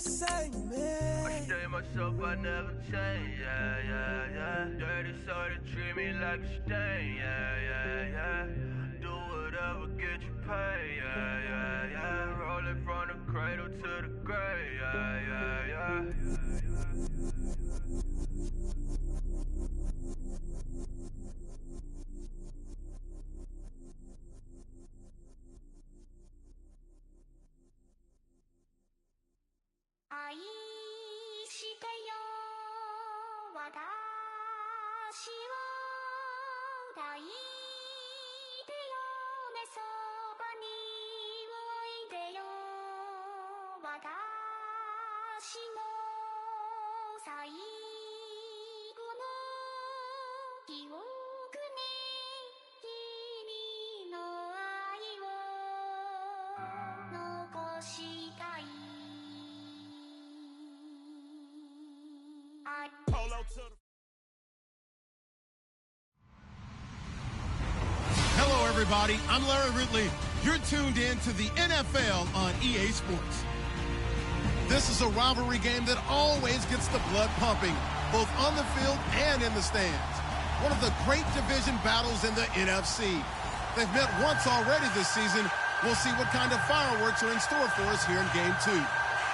same, man. I stay myself, I never change, yeah, yeah, yeah. Dirty soul to treat me like a stain, yeah, yeah, yeah. Do whatever, get you paid, yeah, yeah, yeah. Rolling from the cradle to the grave, yeah, yeah, yeah. Hello, everybody. I'm Larry Ridley. You're tuned in to the NFL on EA Sports. This is a rivalry game that always gets the blood pumping, both on the field and in the stands. One of the great division battles in the NFC. They've met once already this season. We'll see what kind of fireworks are in store for us here in Game 2.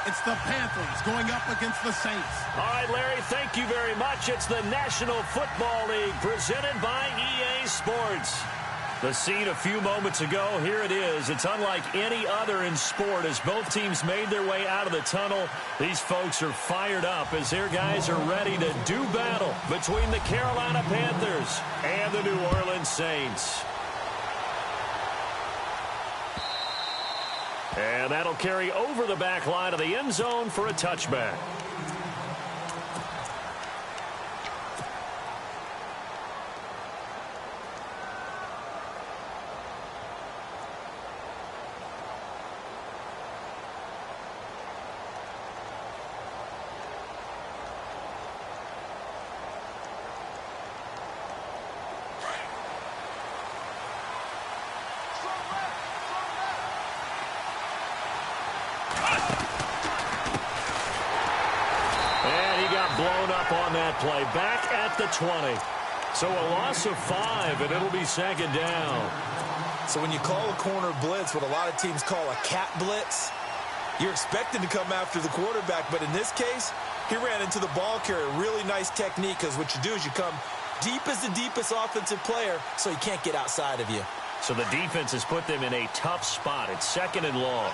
It's the Panthers going up against the Saints. All right, Larry, thank you very much. It's the National Football League presented by EA Sports. The scene a few moments ago, here it is. It's unlike any other in sport as both teams made their way out of the tunnel. These folks are fired up as their guys are ready to do battle between the Carolina Panthers and the New Orleans Saints. And that'll carry over the back line of the end zone for a touchback. Blown up on that play, back at the 20. So a loss of 5, and it'll be second down. So when you call a corner blitz, what a lot of teams call a cat blitz, you're expected to come after the quarterback, but in this case, he ran into the ball carrier. Really nice technique, because what you do is you come deep as the deepest offensive player, so he can't get outside of you. So the defense has put them in a tough spot. It's second and long.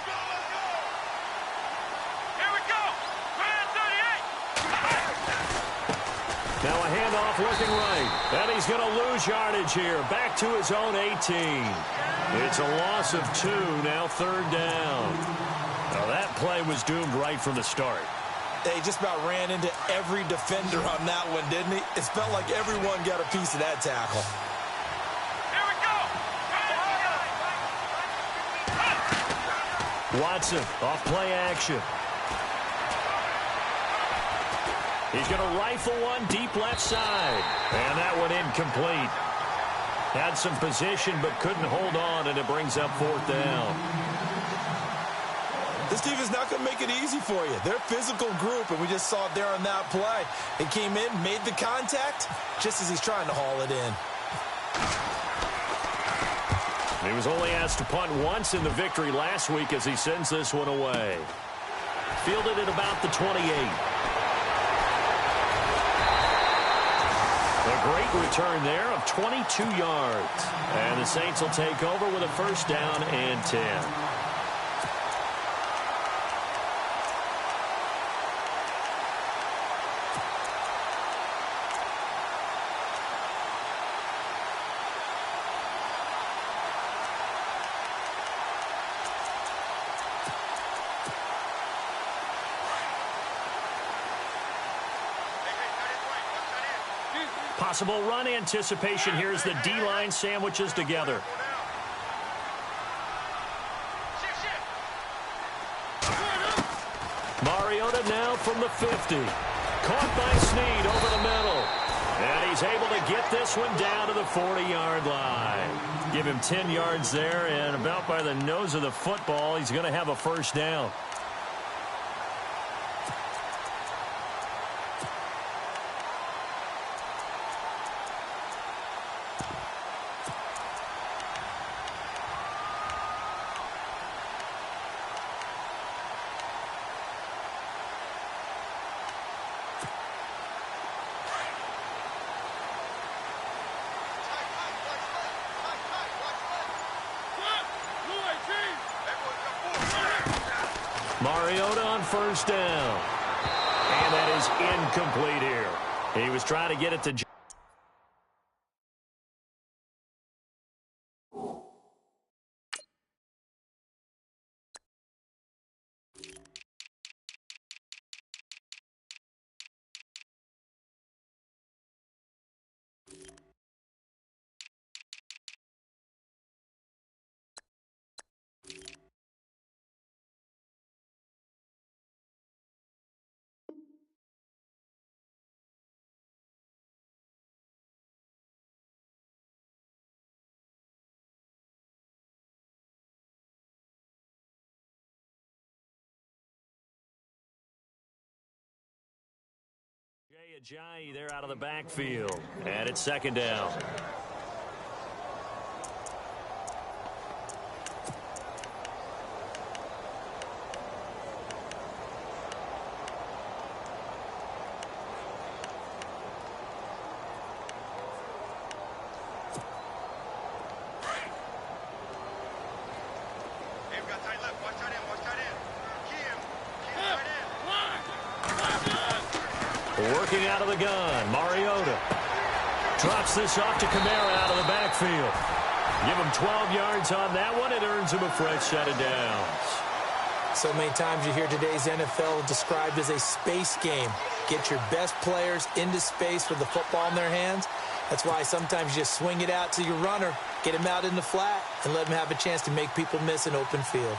Now a handoff looking right. And he's going to lose yardage here. Back to his own 18. It's a loss of 2. Now third down. Now that play was doomed right from the start. They just about ran into every defender on that one, didn't he? It felt like everyone got a piece of that tackle. Here we go. Watson off play action. He's going to rifle one deep left side. And that one incomplete. Had some position but couldn't hold on, and it brings up fourth down. This team is not going to make it easy for you. They're a physical group, and we just saw it there on that play. He came in, made the contact, just as he's trying to haul it in. He was only asked to punt once in the victory last week as he sends this one away. Fielded at about the 28. A great return there of 22 yards. And the Saints will take over with a first down and 10. Possible run anticipation here as the D-line sandwiches together. Mariota now from the 50. Caught by Snead over the middle. And he's able to get this one down to the 40-yard line. Give him 10 yards there, and about by the nose of the football, he's going to have a first down. Mariota on first down. And that is incomplete here. He was trying to get it to Jay Ajayi there out of the backfield. And it's second down. Working out of the gun, Mariota drops this off to Kamara out of the backfield. Give him 12 yards on that one. It earns him a fresh set of downs. So many times you hear today's NFL described as a space game. Get your best players into space with the football in their hands. That's why sometimes you just swing it out to your runner, get him out in the flat, and let him have a chance to make people miss an open field.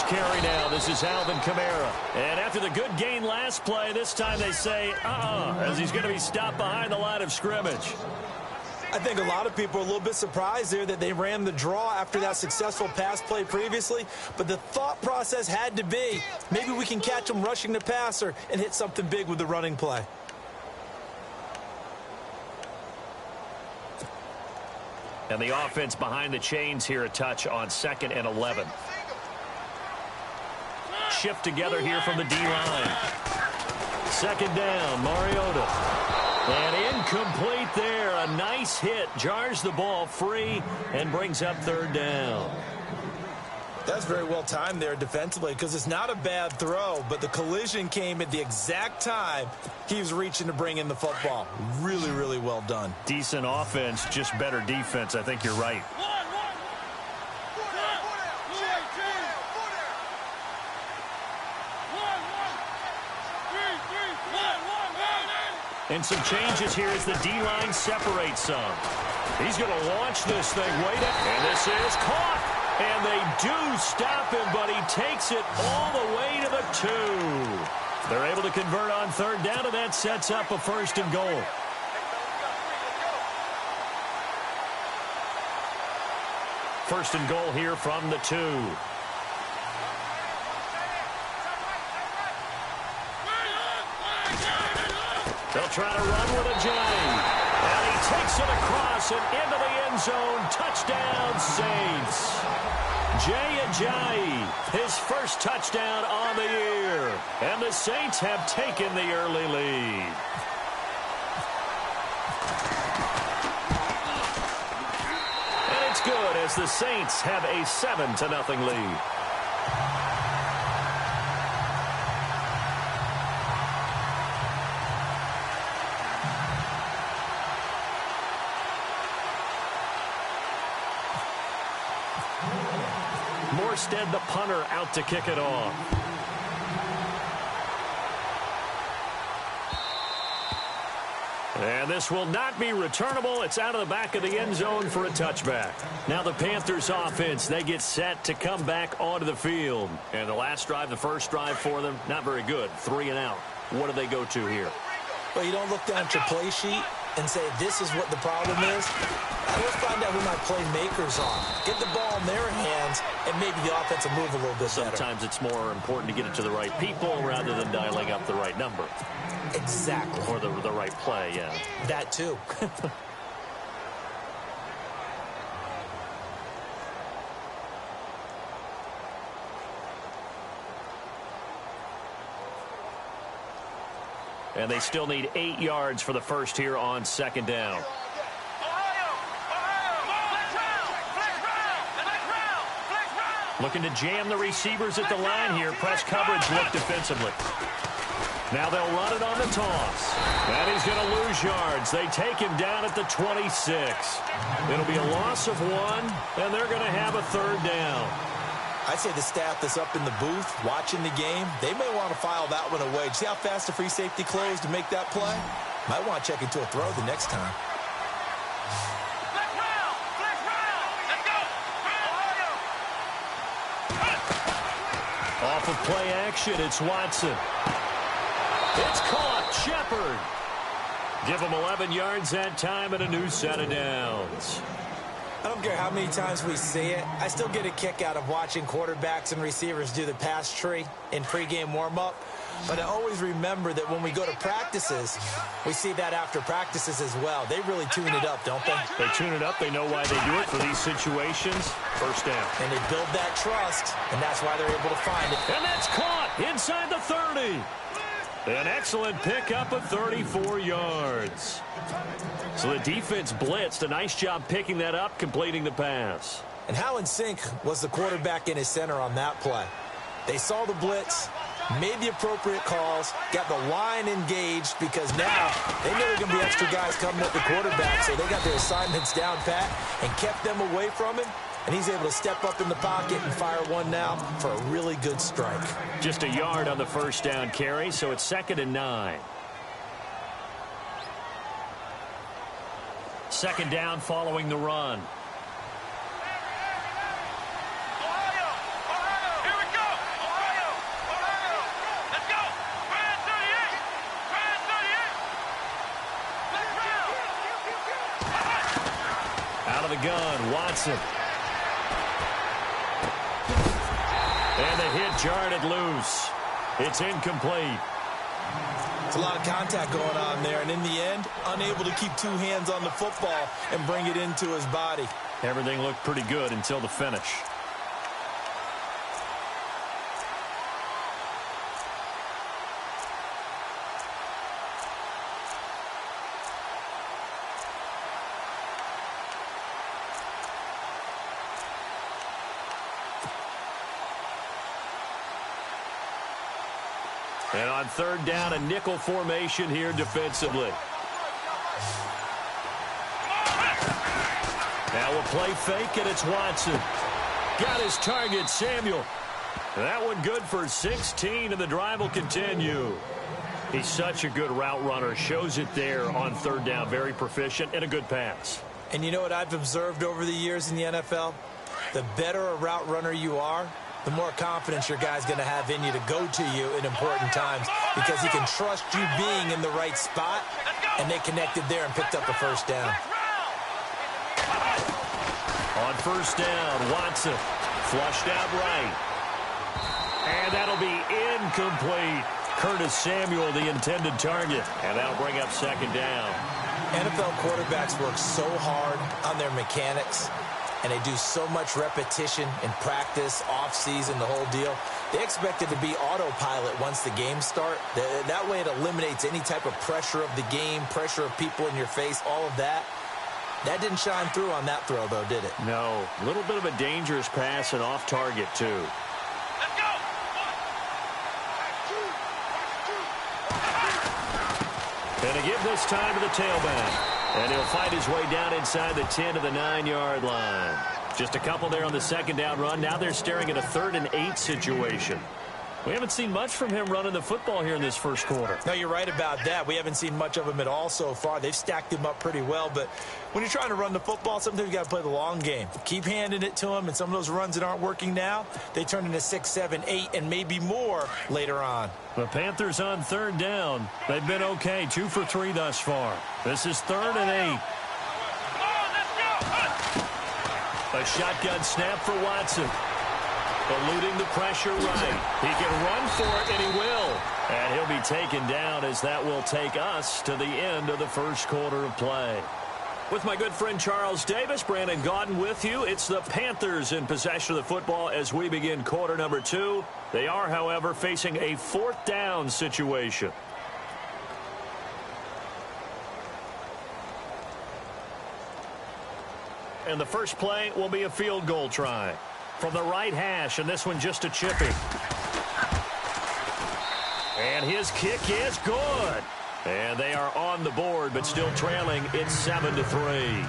Carry now. This is Alvin Kamara. And after the good gain last play, this time they say, as he's going to be stopped behind the line of scrimmage. I think a lot of people are a little bit surprised there that they ran the draw after that successful pass play previously. But the thought process had to be, maybe we can catch him rushing the passer and hit something big with the running play. And the offense behind the chains here a touch on 2nd and 11. Shift together here from the D-line. Second down, Mariota. And incomplete there. A nice hit. Jars the ball free and brings up 3rd down. That's very well timed there defensively because it's not a bad throw, but the collision came at the exact time he was reaching to bring in the football. Really, really well done. Decent offense, just better defense. I think you're right. And some changes here as the D-line separates some. He's going to launch this thing. And this is caught. And they do stop him, but he takes it all the way to the 2. They're able to convert on 3rd down, and that sets up a 1st and goal. First and goal here from the 2. They'll try to run with Ajayi. And he takes it across and into the end zone. Touchdown, Saints. Jay Ajayi, his first touchdown on the year. And the Saints have taken the early lead. And it's good as the Saints have a 7-0 lead. Morstead, the punter, out to kick it off. And this will not be returnable. It's out of the back of the end zone for a touchback. Now the Panthers offense, they get set to come back onto the field. And the last drive, the first drive for them, not very good. 3 and out. What do they go to here? Well, you don't look down at your play sheet and say, this is what the problem is. Let's find out who my playmakers are. Get the ball in their hands, and maybe the offense will move a little bit better. Sometimes it's more important to get it to the right people rather than dialing up the right number. Exactly. Or the right play, yeah. That too. And they still need 8 yards for the first here on second down. Looking to jam the receivers at the line here. Press coverage look defensively. Now they'll run it on the toss. And he's going to lose yards. They take him down at the 26. It'll be a loss of 1, and they're going to have a third down. I'd say the staff that's up in the booth watching the game, they may want to file that one away. See how fast the free safety closed to make that play? Might want to check into a throw the next time. Off of play action, it's Watson. It's caught. Shepard. Give him 11 yards that time and a new set of downs. I don't care how many times we see it. I still get a kick out of watching quarterbacks and receivers do the pass tree in pregame warm-up. But I always remember that when we go to practices, we see that after practices as well. They really tune it up, don't they? They tune it up. They know why they do it for these situations. First down. And they build that trust, and that's why they're able to find it. And that's caught inside the 30. An excellent pickup of 34 yards. So the defense blitzed. A nice job picking that up, completing the pass. And how in sync was the quarterback and his center on that play? They saw the blitz, made the appropriate calls, got the line engaged because now they knew there were going to be extra guys coming at the quarterback, so they got their assignments down pat and kept them away from him. And he's able to step up in the pocket and fire one now for a really good strike. Just a yard on the first down carry, so it's 2nd and 9. Second down following the run. Out of the gun, Watson. And the hit jarred it loose. It's incomplete. It's a lot of contact going on there, and in the end, unable to keep 2 hands on the football and bring it into his body. Everything looked pretty good until the finish. And on third down, a nickel formation here defensively. Now we'll play fake, and it's Watson. Got his target, Samuel. That one good for 16, and the drive will continue. He's such a good route runner. Shows it there on third down. Very proficient and a good pass. And you know what I've observed over the years in the NFL? The better a route runner you are, the more confidence your guy's going to have in you to go to you in important times because he can trust you being in the right spot, and they connected there and picked up the first down. On first down, Watson flushed out right. And that'll be incomplete. Curtis Samuel, the intended target. And that'll bring up second down. NFL quarterbacks work so hard on their mechanics, and they do so much repetition in practice, off-season, the whole deal. They expect it to be autopilot once the games start. That way it eliminates any type of pressure of the game, pressure of people in your face, all of that. That didn't shine through on that throw, though, did it? No. A little bit of a dangerous pass and off target, too. Let's go! And to give this time to the tailback. And he'll fight his way down inside the 10 to the 9-yard line. Just a couple there on the second down run. Now they're staring at a 3rd and 8 situation. We haven't seen much from him running the football here in this first quarter. No, you're right about that. We haven't seen much of him at all so far. They've stacked him up pretty well, but when you're trying to run the football, sometimes you got to play the long game. Keep handing it to him, and some of those runs that aren't working now, they turn into 6, 7, 8, and maybe more later on. The Panthers on third down. They've been okay, 2 for 3 thus far. This is 3rd and 8. A shotgun snap for Watson. Eluding the pressure right. He can run for it, and he will. And he'll be taken down as that will take us to the end of the first quarter of play. With my good friend Charles Davis, Brandon Gaudin with you. It's the Panthers in possession of the football as we begin quarter number 2. They are, however, facing a 4th down situation. And the first play will be a field goal try. From the right hash, and this one just a chippy. And his kick is good. And they are on the board, but still trailing. It's 7-3.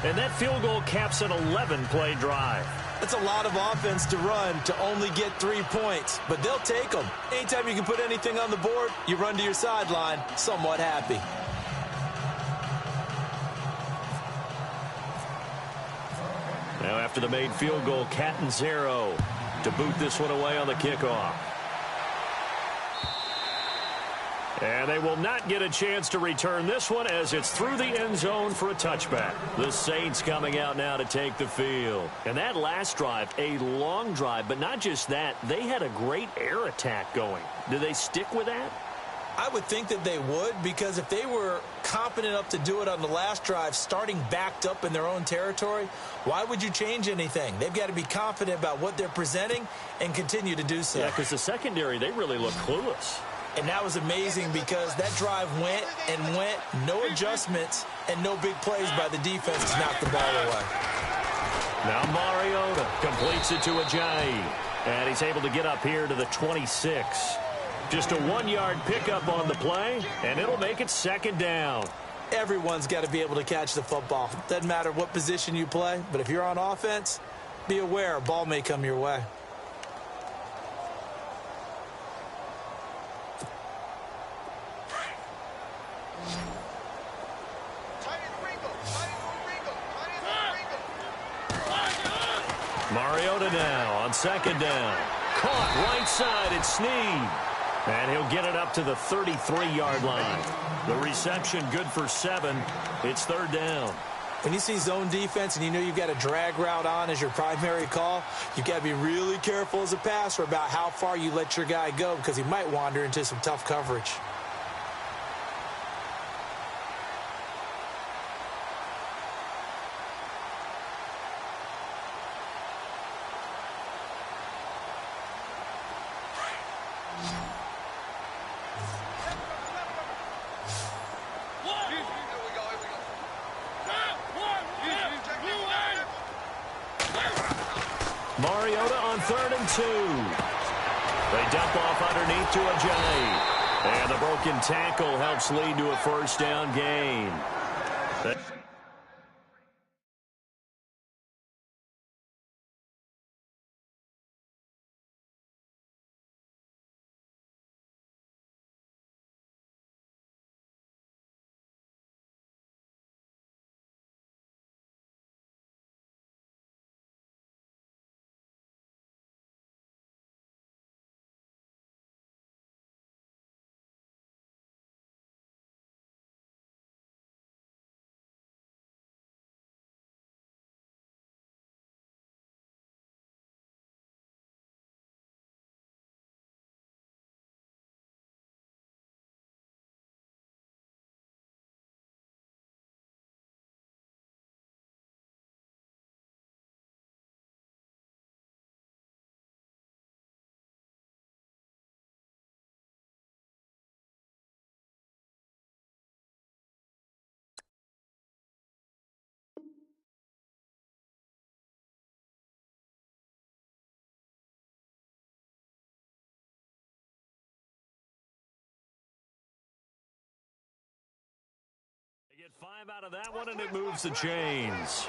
And that field goal caps an 11-play drive. That's a lot of offense to run to only get 3 points, but they'll take them. Anytime you can put anything on the board, you run to your sideline somewhat happy. Now after the made field goal, Catanzaro to boot this one away on the kickoff. And they will not get a chance to return this one as it's through the end zone for a touchback. The Saints coming out now to take the field. And that last drive, a long drive, but not just that, they had a great air attack going. Do they stick with that? I would think that they would, because if they were confident enough to do it on the last drive, starting backed up in their own territory, why would you change anything? They've got to be confident about what they're presenting and continue to do so. Yeah, because the secondary, they really look clueless. And that was amazing because that drive went and went, no adjustments, and no big plays by the defense to knock the ball away. Now Mariota completes it to Ajayi. And he's able to get up here to the 26. Just a 1-yard pickup on the play, and it'll make it second down. Everyone's got to be able to catch the football. Doesn't matter what position you play, but if you're on offense, be aware a ball may come your way. Mariota now on second down. Caught right side at Snead. And he'll get it up to the 33-yard line. The reception good for 7. It's third down. When you see zone defense and you know you've got a drag route on as your primary call, you've got to be really careful as a passer about how far you let your guy go because he might wander into some tough coverage. Mariota on 3rd and 2. They dump off underneath to Ajayi. And the broken tackle helps lead to a first down gain. They get 5 out of that one, and it moves the chains.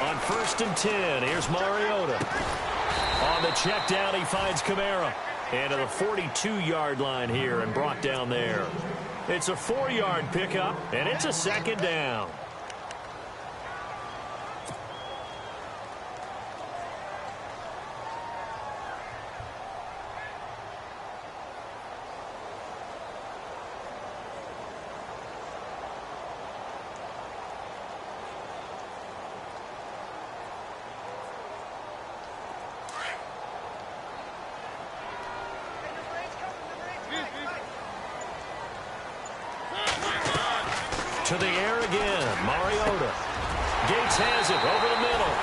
On 1st and 10, here's Mariota. On the check down, he finds Kamara. And to the 42-yard line here and brought down there. It's a 4-yard pickup, and it's a second down. To the air again. Mariota. Gates has it over the middle.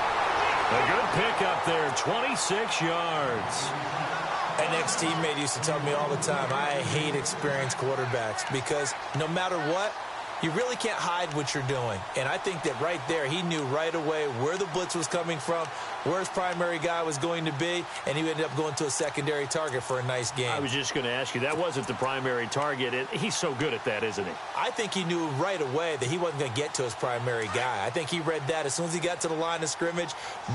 A good pickup there. 26 yards. An ex-teammate used to tell me all the time, I hate experienced quarterbacks because no matter what, you really can't hide what you're doing. And I think that right there, he knew right away where the blitz was coming from, where his primary guy was going to be, and he ended up going to a secondary target for a nice game. I was just going to ask you, that wasn't the primary target. He's so good at that, isn't he? I think he knew right away that he wasn't going to get to his primary guy. I think he read that as soon as he got to the line of scrimmage,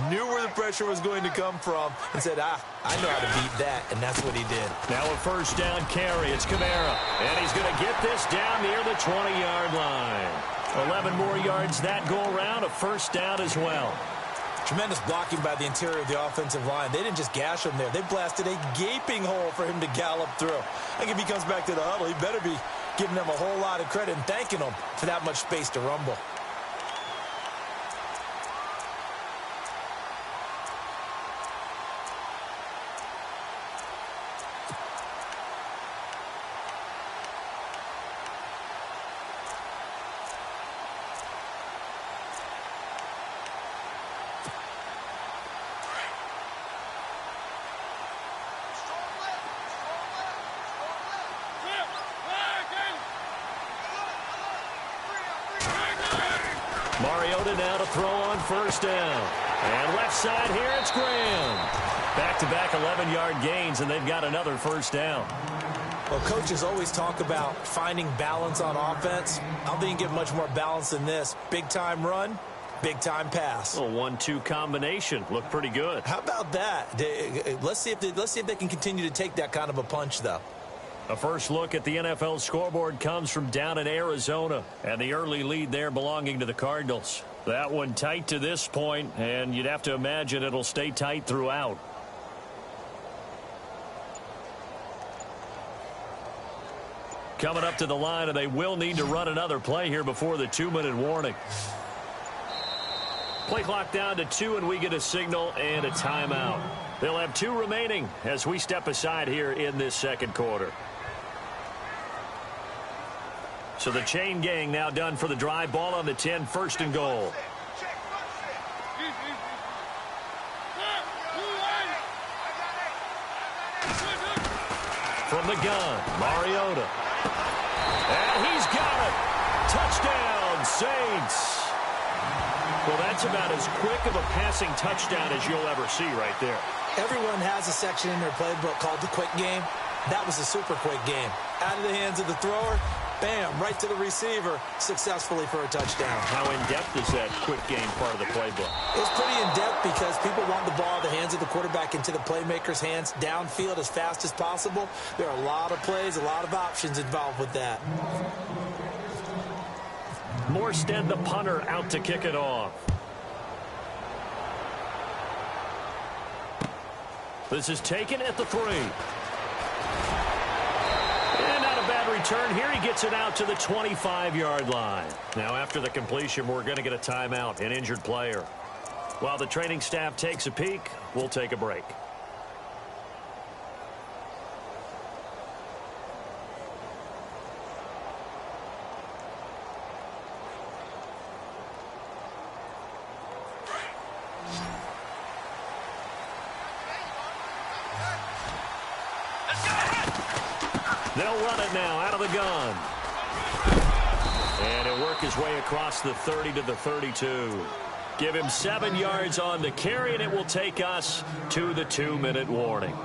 knew where the pressure was going to come from, and said, I know how to beat that, and that's what he did. Now a first down carry. It's Kamara, and he's going to get this down near the 20-yard line. 11 more yards that go around, a first down as well. Tremendous blocking by the interior of the offensive line. They didn't just gash him there. They blasted a gaping hole for him to gallop through. I think if he comes back to the huddle, he better be giving them a whole lot of credit and thanking them for that much space to rumble. Mariota now to throw on first down. And left side here, it's Graham. Back-to-back 11-yard gains, and they've got another first down. Well, coaches always talk about finding balance on offense. I don't think you get much more balance than this. Big-time run, big-time pass. A 1-2 combination. Looked pretty good. How about that? Let's see if they can continue to take that kind of a punch, though. A first look at the NFL scoreboard comes from down in Arizona, and the early lead there belonging to the Cardinals. That one tight to this point, and you'd have to imagine it'll stay tight throughout. Coming up to the line, and they will need to run another play here before the 2-minute warning. Play clock down to 2, and we get a signal and a timeout. They'll have 2 remaining as we step aside here in this second quarter. So the chain gang now done for the drive. Ball on the 10, first and goal. From the gun, Mariota. And he's got it. Touchdown, Saints. Well, that's about as quick of a passing touchdown as you'll ever see right there. Everyone has a section in their playbook called the quick game. That was a super quick game. Out of the hands of the thrower, bam, right to the receiver, successfully for a touchdown. How in-depth is that quick game part of the playbook? It's pretty in-depth because people want the ball in the hands of the quarterback into the playmaker's hands downfield as fast as possible. There are a lot of plays, a lot of options involved with that. Morstead, the punter, out to kick it off. This is taken at the 3. And not a bad return here. He gets it out to the 25-yard line. Now, after the completion, we're going to get a timeout, an injured player. While the training staff takes a peek, we'll take a break. They'll run it now out of the gun. And he'll work his way across the 30 to the 32. Give him 7 yards on the carry, and it will take us to the 2-minute warning.